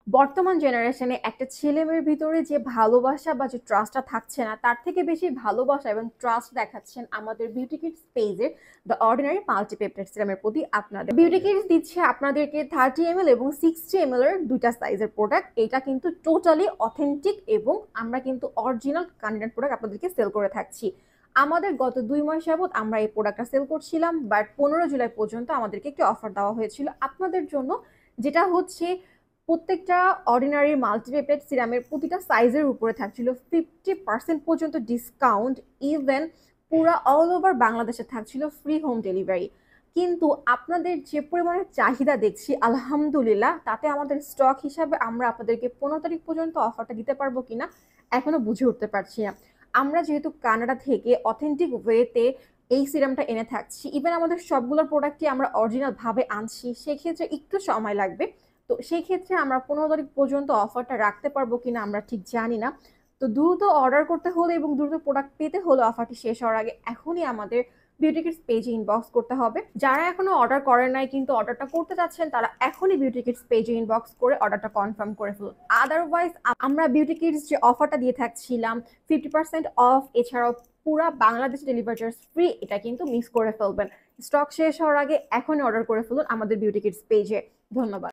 বর্তমান জেনারেশনে একটা ছেলেমেয়ের ভিতরে যে ভালোবাসা বা যে ট্রাস্টটা থাকছে না, তার থেকে বেশি ভালোবাসা এবং ট্রাস্ট দেখাচ্ছেন আমাদের বিউটি কিডস পেজের দ্য অর্ডিনারি মাল্টিপেপটাইড সিরামের প্রতি আপনাদের। বিউটি কিডস দিচ্ছে আপনাদেরকে 30 ml এবং 60 ml এর দুইটা সাইজের প্রোডাক্ট। এটা কিন্তু টোটালি অথেন্টিক এবং আমরা কিন্তু অরিজিনাল কন্টেন্ট প্রোডাক্ট আপনাদেরকে সেল করে থাকছি। আমাদের গত 2 মাস যাবত আমরা এই প্রোডাক্টটা সেল করছিলাম, বাট 15 জুলাই পর্যন্ত আমাদেরকে একটি অফার দেওয়া হয়েছিল আপনাদের জন্য, যেটা হচ্ছে প্রত্যেকটা অর্ডিনারি মাল্টিপেপটাইড সিরামের প্রতিটা সাইজের উপরে থাকছিল 50% পর্যন্ত ডিসকাউন্ট। ইভেন পুরা অল ওভার বাংলাদেশে থাকছিল ফ্রি হোম ডেলিভারি। কিন্তু আপনাদের যে পরিমাণে চাহিদা দেখছি আলহামদুলিল্লাহ, তাতে আমাদের স্টক হিসাবে আমরা আপনাদেরকে 15 তারিখ পর্যন্ত অফারটা দিতে পারবো কিনা এখনো বুঝে উঠতে পারছি না। আমরা যেহেতু কানাডা থেকে অথেন্টিক ওয়েতে এই সিরামটা এনে থাকছি, ইভেন আমাদের সবগুলোর প্রোডাক্টই আমরা অরিজিনাল ভাবে আনছি, সেক্ষেত্রে একটু সময় লাগবে। তো সেই ক্ষেত্রে আমরা 15 তারিখ পর্যন্ত অফারটা রাখতে পারবো কিনা আমরা ঠিক জানি না। তো দ্রুত অর্ডার করতে হলে এবং দ্রুত প্রোডাক্ট পেতে হলে অফারটি শেষ হওয়ার আগে এখনই আমাদের বিউটি কিডস পেজে ইনবক্স করতে হবে। যারা এখনো অর্ডার করেন নাই কিন্তু অর্ডারটা করতে চাচ্ছেন, তারা এখনই বিউটি কিডস পেজে ইনবক্স করে অর্ডারটা কনফার্ম করে ফেলুন। আদারওয়াইজ আমরা বিউটি কিডস যে অফারটা দিয়ে থাকছিলাম 50% অফ, এছাড়াও পুরা বাংলাদেশ ডেলিভারি চার্জ ফ্রি, এটা কিন্তু মিস করে ফেলবেন। স্টক শেষ হওয়ার আগে এখনই অর্ডার করে ফেলুন আমাদের বিউটি কিডস পেজে। ধন্যবাদ।